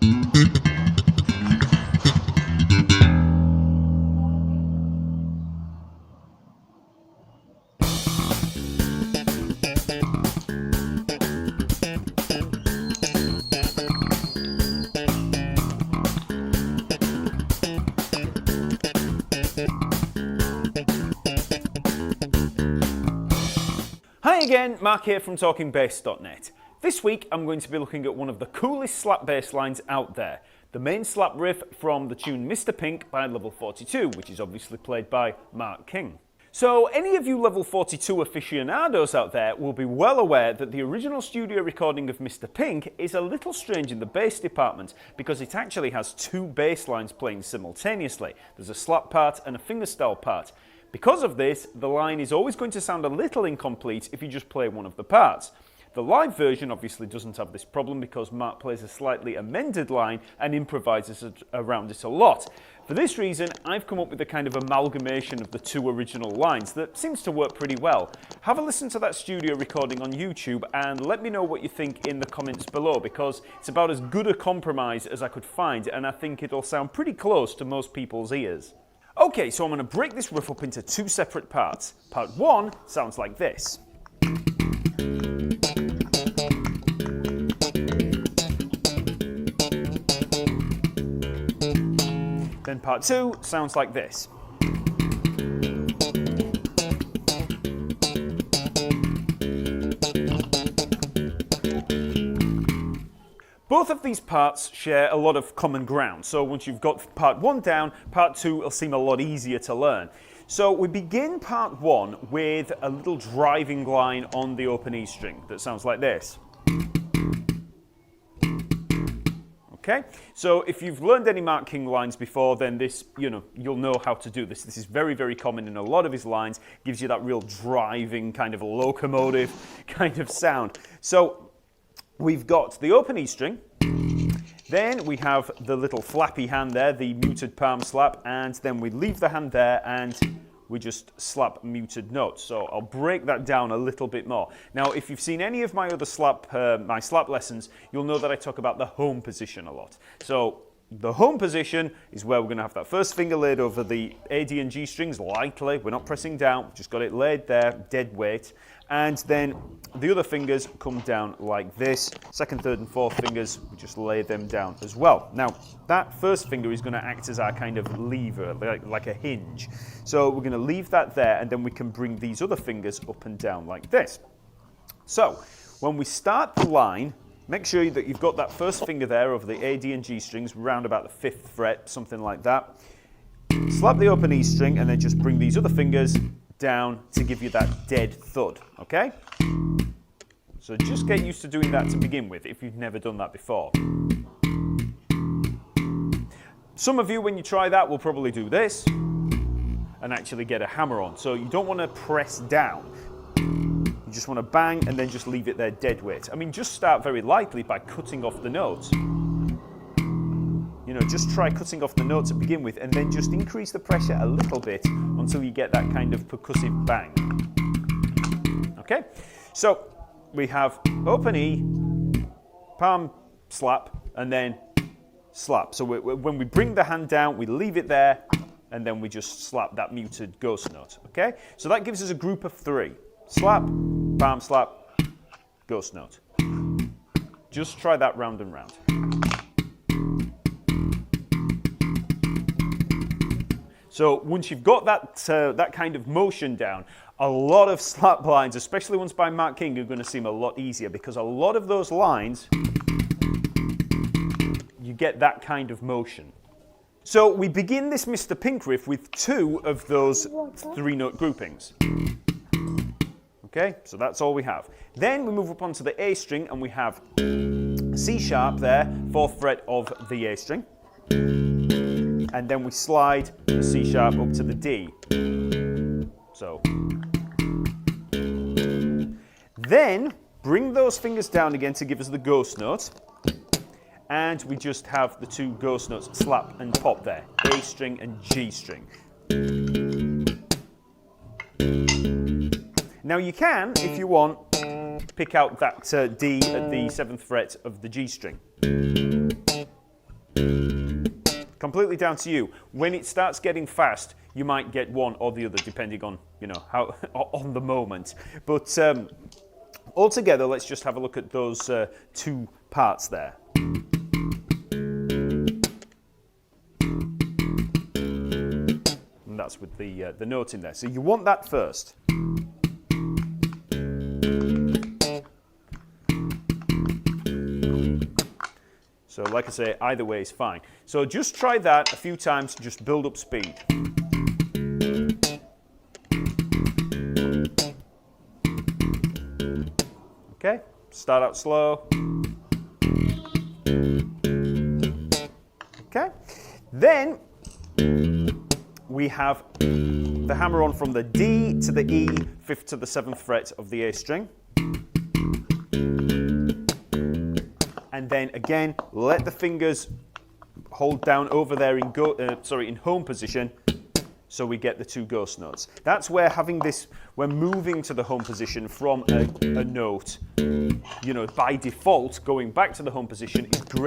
Hi again, Mark here from TalkingBass.net. This week I'm going to be looking at one of the coolest slap bass lines out there, the main slap riff from the tune Mr. Pink by Level 42, which is obviously played by Mark King. So any of you Level 42 aficionados out there will be well aware that the original studio recording of Mr. Pink is a little strange in the bass department because it actually has two bass lines playing simultaneously. There's a slap part and a fingerstyle part. Because of this, the line is always going to sound a little incomplete if you just play one of the parts. The live version obviously doesn't have this problem because Mark plays a slightly amended line and improvises around it a lot. For this reason, I've come up with a kind of amalgamation of the two original lines that seems to work pretty well. Have a listen to that studio recording on YouTube and let me know what you think in the comments below, because it's about as good a compromise as I could find and I think it'll sound pretty close to most people's ears. Okay, so I'm going to break this riff up into two separate parts. Part 1 sounds like this. Then part 2 sounds like this. Both of these parts share a lot of common ground, so once you've got part 1 down, part 2 will seem a lot easier to learn. So we begin part 1 with a little driving line on the open E string that sounds like this. Okay, so if you've learned any Mark King lines before, then this, you'll know how to do this. This is very, very common in a lot of his lines, gives you that real driving kind of locomotive kind of sound. So we've got the open E string, then we have the little flappy hand there, the muted palm slap, and then we leave the hand there and we just slap muted notes. So I'll break that down a little bit more. Now, if you've seen any of my other slap lessons, you'll know that I talk about the home position a lot. So the home position is where we're going to have that first finger laid over the A, D, and G strings lightly. We're not pressing down, we've just got it laid there, dead weight. And then the other fingers come down like this. Second, third, and fourth fingers, we just lay them down as well. Now, that first finger is going to act as our kind of lever, like a hinge. So we're going to leave that there, and then we can bring these other fingers up and down like this. So when we start the line, make sure that you've got that first finger there over the A, D, and G strings, round about the 5th fret, something like that. Slap the open E string, and then just bring these other fingers down to give you that dead thud, okay? So just get used to doing that to begin with if you've never done that before. Some of you, when you try that, will probably do this and actually get a hammer on. So you don't want to press down. You just want to bang and then just leave it there dead weight. I mean, just start very lightly by cutting off the notes. Just try cutting off the notes to begin with and then just increase the pressure a little bit until you get that kind of percussive bang. Okay? So we have open E, palm slap, and then slap. So when we bring the hand down, we leave it there, and then we just slap that muted ghost note. Okay? So that gives us a group of 3. Slap, palm slap, ghost note. Just try that round and round. So once you've got that kind of motion down, a lot of slap lines, especially ones by Mark King, are going to seem a lot easier because a lot of those lines, you get that kind of motion. So we begin this Mr. Pink riff with 2 of those 3-note groupings. Okay, so that's all we have. Then we move up onto the A string and we have C sharp there, 4th fret of the A string. And then we slide the C sharp up to the D. So. Then bring those fingers down again to give us the ghost note. And we just have the 2 ghost notes, slap and pop there. A string and G string. Now you can, if you want, pick out that D at the 7th fret of the G string. Completely down to you. When it starts getting fast, you might get one or the other, depending on, how on the moment. But altogether, let's just have a look at those two parts there. And that's with the note in there. So you want that first. So like I say, either way is fine. So just try that a few times, just build up speed. Okay, start out slow. Okay, then we have the hammer on from the D to the E, 5th to the 7th fret of the A string. And then again, let the fingers hold down over there in home position, so we get the two ghost notes. That's where we're moving to the home position from a note. By default, going back to the home position is great.